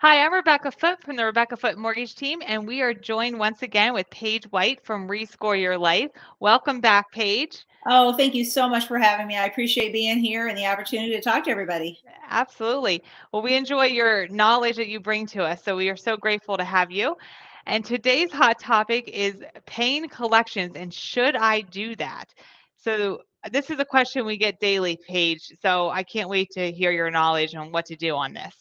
Hi, I'm Rebecca Foote from the Rebecca Foote Mortgage Team, and we are joined once again with Paige White from Rescore Your Life. Welcome back, Paige. Oh, thank you so much for having me. I appreciate being here and the opportunity to talk to everybody. Absolutely. Well, we enjoy your knowledge that you bring to us, so we are so grateful to have you. And today's hot topic is paying collections, and should I do that? So this is a question we get daily, Paige, so I can't wait to hear your knowledge on what to do on this.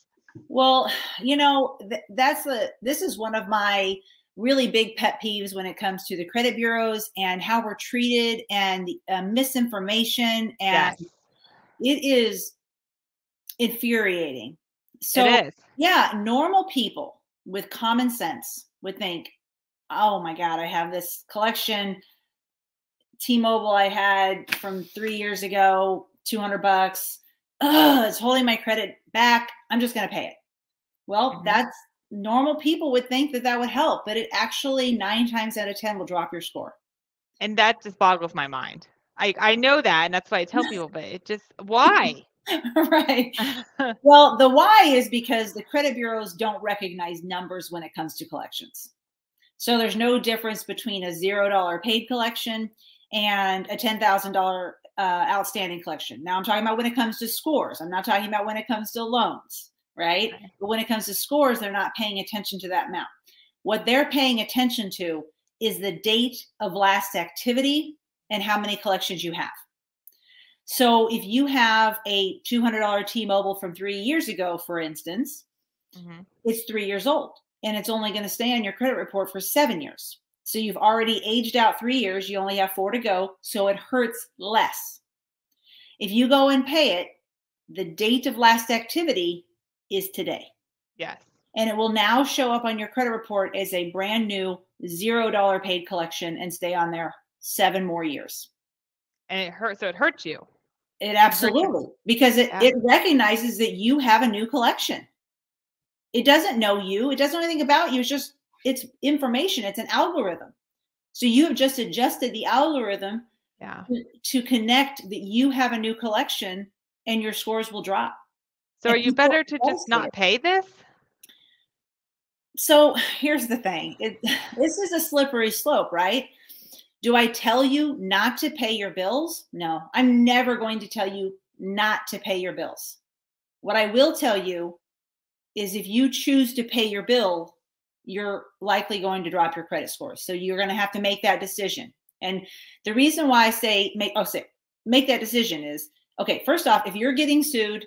Well, this is one of my really big pet peeves when it comes to the credit bureaus and how we're treated and the misinformation, and Yes, it is infuriating. it So, is. yeah, normal people with common sense would think, "Oh my God, I have this collection T-Mobile I had from 3 years ago, $200. Ugh, it's holding my credit back. I'm just going to pay it." Well, Mhm. that's normal people would think that that would help, but it actually 9 times out of 10 will drop your score. And that just boggles my mind. I know that, and that's why I tell people, but it just why? Right. Well, the why is because the credit bureaus don't recognize numbers when it comes to collections. So there's no difference between a $0 paid collection and a $10,000 outstanding collection. Now I'm talking about when it comes to scores. I'm not talking about when it comes to loans, right? Okay. But when it comes to scores, they're not paying attention to that amount. What they're paying attention to is the date of last activity and how many collections you have. So if you have a $200 T-Mobile from 3 years ago, for instance, Mhm. it's 3 years old and it's only going to stay on your credit report for 7 years. So you've already aged out 3 years. You only have 4 to go. So it hurts less. If you go and pay it, the date of last activity is today. Yes. And it will now show up on your credit report as a brand new $0 paid collection and stay on there 7 more years. And it hurts, so it hurts you. It It hurts you. absolutely, because Yeah. it recognizes that you have a new collection. It doesn't know you. It doesn't know anything about you. It's information. It's an algorithm. So you have just adjusted the algorithm Yeah. to connect that you have a new collection and your scores will drop. So are And you people better to are just not devastated. pay this? So here's the thing. This is a slippery slope, right? Do I tell you not to pay your bills? No, I'm never going to tell you not to pay your bills. What I will tell you is if you choose to pay your bill, you're likely going to drop your credit score. So you're going to have to make that decision. And the reason why I say make that decision is, okay, first off, if you're getting sued,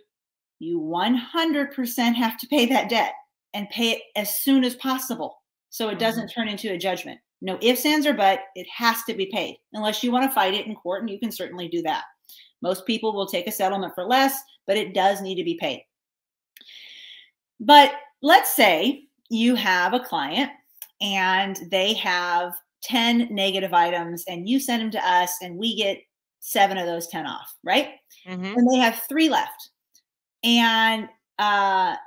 you 100% have to pay that debt and pay it as soon as possible so it doesn't Mhm. turn into a judgment. No ifs, ands, or but, it has to be paid unless you want to fight it in court, and you can certainly do that. Most people will take a settlement for less, but it does need to be paid. But let's say you have a client and they have 10 negative items and you send them to us and we get 7 of those 10 off, right? Mhm. And they have 3 left. And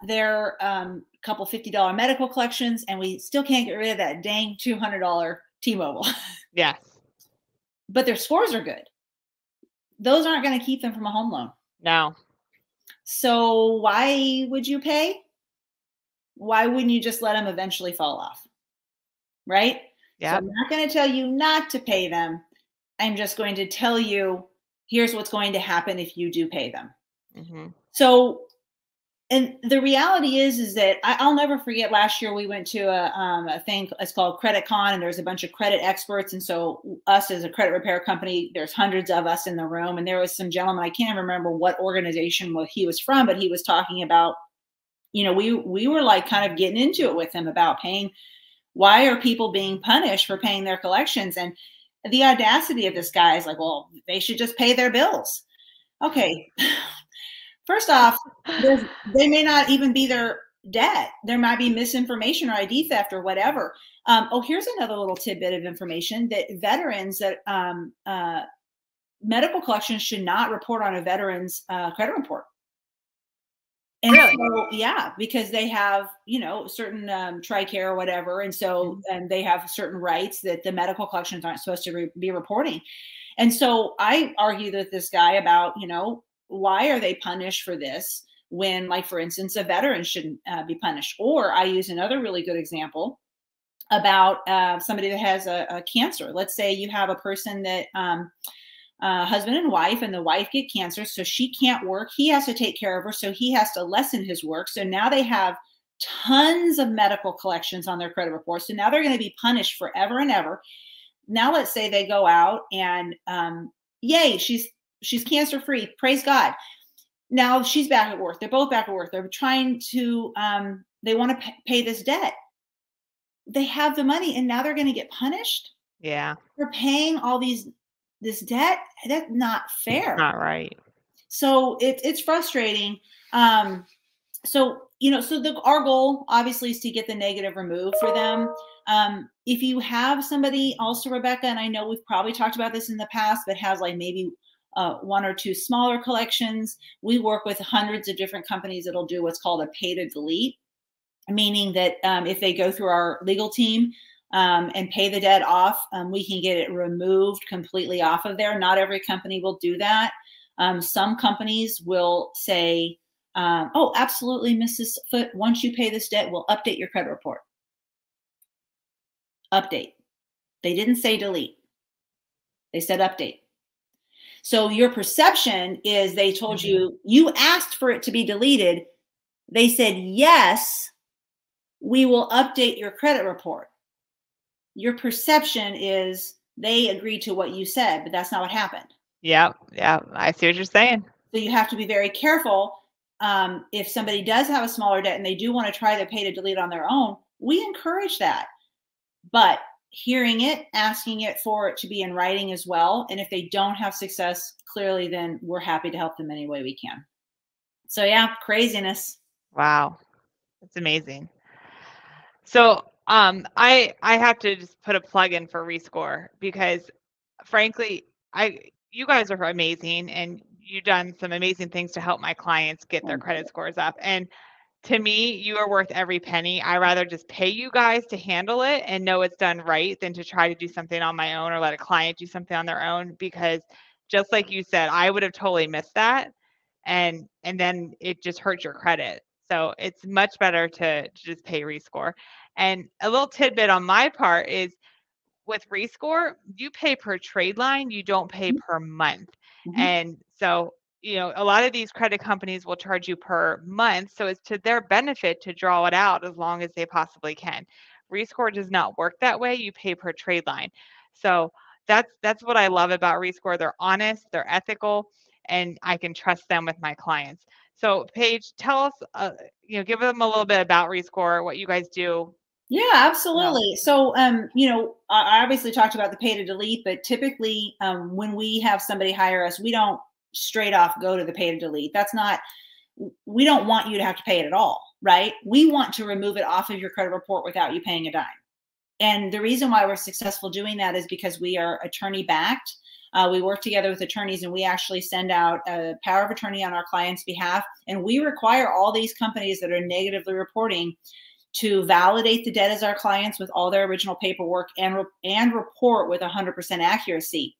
they're a couple $50 medical collections and we still can't get rid of that dang $200 T-Mobile. Yes. But their scores are good. Those aren't going to keep them from a home loan. No. So why would you pay? Why wouldn't you just let them eventually fall off? Right? So Yep. I'm not going to tell you not to pay them. I'm just going to tell you here's what's going to happen if you do pay them. Mhm. So, and the reality is that I'll never forget last year we went to a thing. It's called Credit Con, and there's a bunch of credit experts. And so us as a credit repair company, there's hundreds of us in the room. And there was some gentleman, I can't remember what organization he was from, but he was talking about, we were like kind of getting into it with him about paying. Why are people being punished for paying their collections? And the audacity of this guy is like, well, they should just pay their bills. Okay. First off, they may not even be their debt. There might be misinformation or ID theft or whatever. Here's another little tidbit of information that veterans that medical collections should not report on a veteran's credit report. And Really? so, yeah, because they have, certain TRICARE or whatever. And so, Mhm. and they have certain rights that the medical collections aren't supposed to be reporting. And so I argue with this guy about, why are they punished for this? when, like, for instance, a veteran shouldn't be punished. Or I use another really good example about somebody that has a cancer. Let's say you have a person that husband and wife, and the wife get cancer, so she can't work. He has to take care of her, so he has to lessen his work. So now they have tons of medical collections on their credit report. So now they're going to be punished forever and ever. Now let's say they go out and yay, she's cancer free. Praise God. Now she's back at work. They're both back at work. They're trying to they want to pay this debt. They have the money, and now they're going to get punished. Yeah. They're paying all this debt. That's not fair. Not right. So it's frustrating. So our goal obviously is to get the negative removed for them. If you have somebody also, Rebecca, and I know we've probably talked about this in the past, but has like maybe one or two smaller collections, we work with hundreds of different companies that'll do what's called a pay to delete, meaning that if they go through our legal team and pay the debt off, we can get it removed completely off of there. Not every company will do that. Some companies will say, oh, absolutely, Mrs. Foote, once you pay this debt, we'll update your credit report. Update. They didn't say delete. They said update. So your perception is they told you, you asked for it to be deleted. They said, yes, we will update your credit report. Your perception is they agreed to what you said, but that's not what happened. Yeah. I see what you're saying. So you have to be very careful. If somebody does have a smaller debt and they do want to try to pay to delete on their own, we encourage that. But hearing it, asking it for it to be in writing as well. And if they don't have success, clearly, then we're happy to help them any way we can. So yeah, craziness. Wow. That's amazing. So I have to just put a plug in for Rescore, because frankly, you guys are amazing, and you've done some amazing things to help my clients get their credit scores up. And to me, you are worth every penny. I rather just pay you guys to handle it and know it's done right than to try to do something on my own or let a client do something on their own, because just like you said, I would have totally missed that. And then it just hurts your credit. So it's much better to just pay Rescore. And a little tidbit on my part is, with Rescore, you pay per trade line, you don't pay per month. And so, a lot of these credit companies will charge you per month. So it's to their benefit to draw it out as long as they possibly can. Rescore does not work that way. You pay per trade line. So that's what I love about Rescore. They're honest, they're ethical, and I can trust them with my clients. So Paige, tell us, give them a little bit about Rescore, what you guys do. Yeah, absolutely. So, I obviously talked about the pay to delete, but typically when we have somebody hire us, we don't straight off go to the pay to delete. We don't want you to have to pay it at all, right? We want to remove it off of your credit report without you paying a dime. And the reason why we're successful doing that is because we are attorney backed. We work together with attorneys, and we actually send out a power of attorney on our client's behalf. And we require all these companies that are negatively reporting to validate the debt as our clients with all their original paperwork and report with 100% accuracy.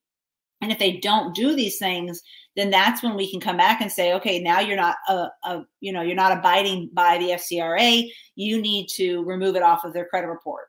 And if they don't do these things, then that's when we can come back and say, okay, now you're not you're not abiding by the FCRA. You need to remove it off of their credit report.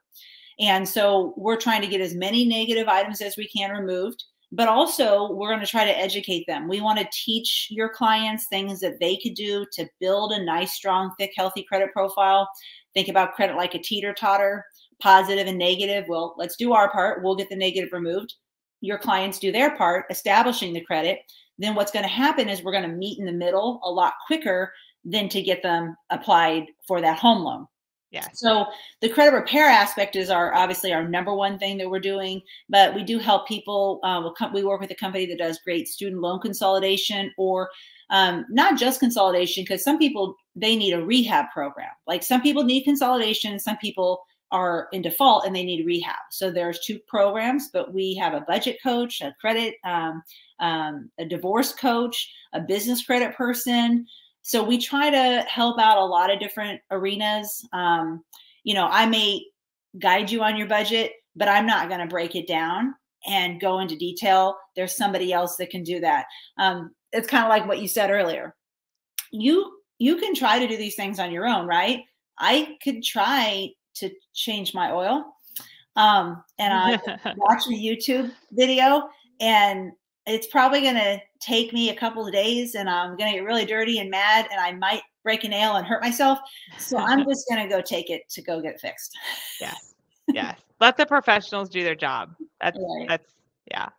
And so we're trying to get as many negative items as we can removed, but also we're going to try to educate them. We want to teach your clients things that they could do to build a nice, strong, thick, healthy credit profile. Think about credit like a teeter-totter, positive and negative. Well, let's do our part. We'll get the negative removed. Your clients do their part, establishing the credit. Then what's going to happen is we're going to meet in the middle a lot quicker than to get them applied for that home loan. Yeah. So the credit repair aspect is obviously our number one thing that we're doing, but we do help people. We work with a company that does great student loan consolidation, or not just consolidation, because some people, they need a rehab program. Like some people need consolidation, some people are in default and they need rehab. So there's two programs, but we have a budget coach, a credit, a divorce coach, a business credit person. So we try to help out a lot of different arenas. I may guide you on your budget, but I'm not going to break it down and go into detail. There's somebody else that can do that. It's kind of like what you said earlier. You you can try to do these things on your own, right? I could try to change my oil. And I watch a YouTube video, and it's probably going to take me a couple of days, and I'm going to get really dirty and mad, and I might break a nail and hurt myself. So I'm just going to go take it to go get it fixed. Yes. Yes. Let the professionals do their job. Right. That's yeah.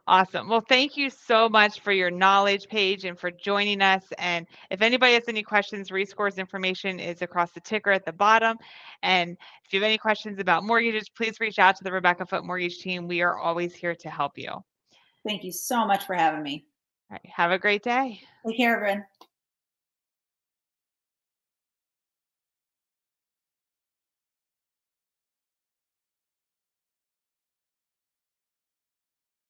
Awesome. Well, thank you so much for your knowledge, Paige, and for joining us. And if anybody has any questions, ReScore's information is across the ticker at the bottom. And if you have any questions about mortgages, please reach out to the Rebecca Foote Mortgage team. We are always here to help you. All Thank you so much for having me. right. Have a great day. Take care, everyone.